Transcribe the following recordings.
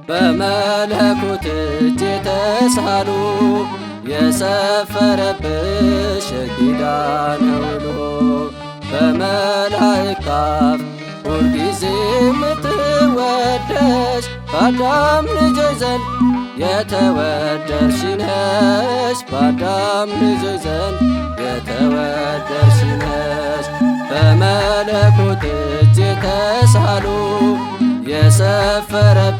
በመለኮት እጅ የተሳሉ የሰፈረብሽ የኪዳነ ውሉ በመላእክት አፍ ሁልጊዜ ምትወደሽ በአዳም ልጆች ዘንድ የተወደድሽ ነሽ በአዳም ልጆች ዘንድ የተወደድሽ ነሽ። በመለኮት እጅ የተሳሉ የሰፈረብሽ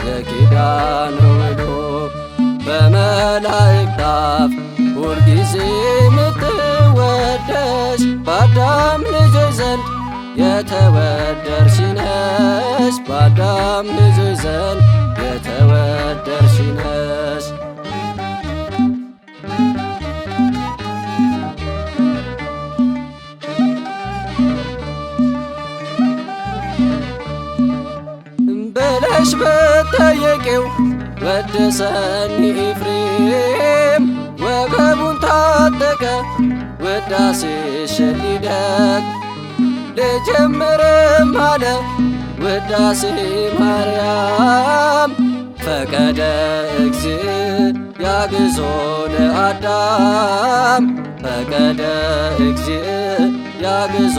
የኪዳነ ውሉ በመላእክት አፍ ሁልጊዜ ምትወደሽ በአዳም ልጆች ዘንድ የተወደድሽ ነሽ በአዳም ልጆች ዘንድ የተወደድሽ ነሽ። ብለሽ ብትጠይቂው ወደሰኒ ኤፍሬም ወገቡን ታጠቀ ውዳሴሽን ሊደግ ልጀምርም አለ ውዳሴ ማርያም ፈቀደ እግዚእ ያግዞ ለአዳም ፈቀደ እግዚእ ያግዞ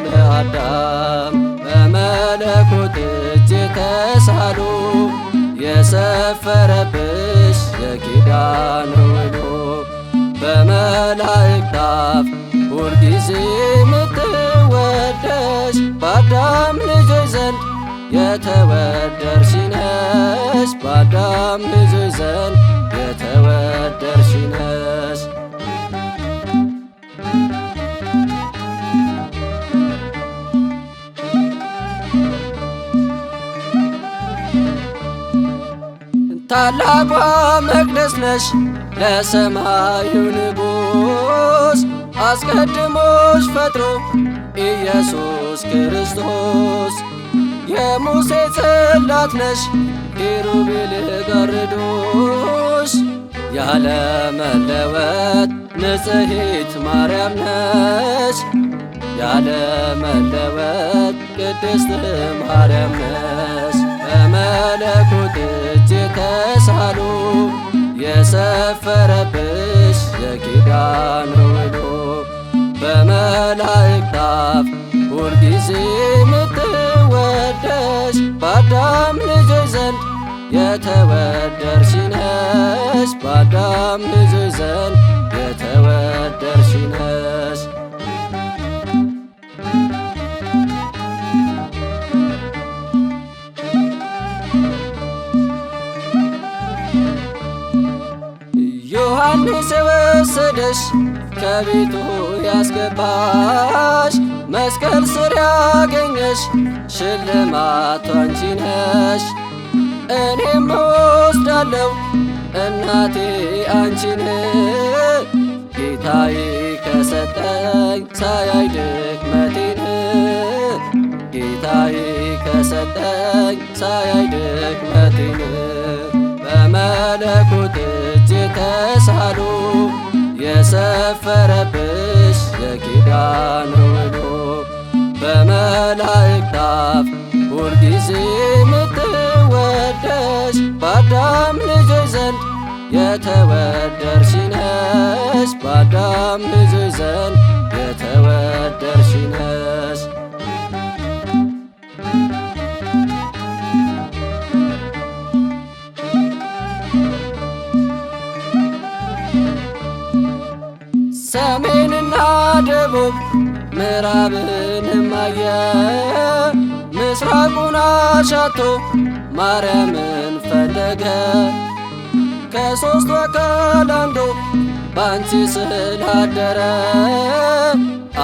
ለአዳም በመለኮት እጅ የተሳሉ የሰፈረብሽ የኪዳነ ውሉ በመላእክት አፍ ሁልጊዜ ምትወደሽ በአዳም ልጆች ዘንድ የተወደድሽ ነሽ በአዳም ልጆች ዘንድ የተወደድሽ ነሽ። ታላቋ መቅደስ ነሽ ለሰማዩ ንጉሥ አስቀድሞሽ ፈጥሮ ኢየሱስ ክርስቶስ የሙሴ ጽላት ነሽ ኪሩቤል ጋረዶሽ ያለ መለወጥ ንጽሕት ማርያም ነሽ ያለ መለወጥ ቅድስት ማርያም ነሽ። በመለኮት እጅ የተሳሉ የሰፈረብሽ የኪዳነ ውሉ በመላእክት አፍ ሁልጊዜ ምትወደሽ በአዳም ልጆች ዘንድ የተወደድሽ ነሽ በአዳም ልጆች ዘንድ የተወደድሽ ነሽ። ዮሐንስ የወሰደሽ ከቤቱ ያስገባሽ መስቀል ስር ያገኘሽ ሽልማቱ አንቺ ነሽ። እኔም እወስዳለሁ እናቴ አንቺን ጌታዬ ከሰጠኝ ሳያይ ድክመቴን ጌታዬ ከሰጠኝ ሳያይ ድክመቴን በመለኮት እጅ የተሳሉ የሰፈረብሽ የኪዳነ ውሉ በመላእክት አፍ ሁልጊዜ ምትወደሽ በአዳም ልጆች ዘንድ የተወደድሽ ነሽ በአዳም ልጆች ዘንድ የተወደድሽ ነሽ። ሰሜንና ደቡብ ምዕራብንም አየ ምስራቁን አሻቶ ማርያምን ፈለገ ከሦስቱ አካል አንዱ ባንቺ ስላደረ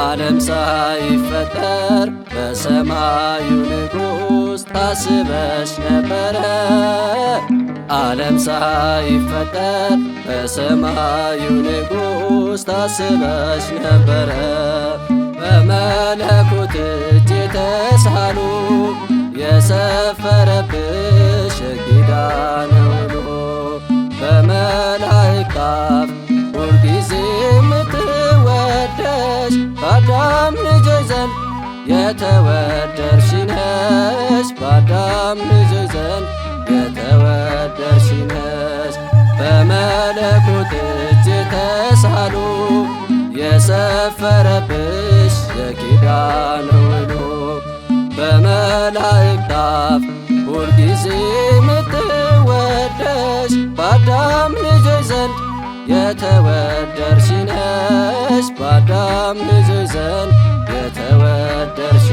ዓለም ሳይፈጠር በሰማዩ ንጉሥ ታስበሽ ነበረ ዓለም ሳይፈጠር በሰማዩ ንጉሥ ታስበሽ ነበረ። በመለኮት እጅ የተሳሉ የሰፈረብሽ የኪዳነ ውሉ በመላእክት አፍ ሁልጊዜ ምትወደሽ በአዳም ልጆች ዘንድ የተወደድሽ ነሽ በአዳም ልጆች ዘንድ የሰፈረብሽ የኪዳነ ውሉ በመላእክት አፍ ሁልጊዜ ምትወደሽ በአዳም ልጆች ዘንድ የተወደድሽ ነሽ በአዳም ልጆች ዘንድ የተወደድሽ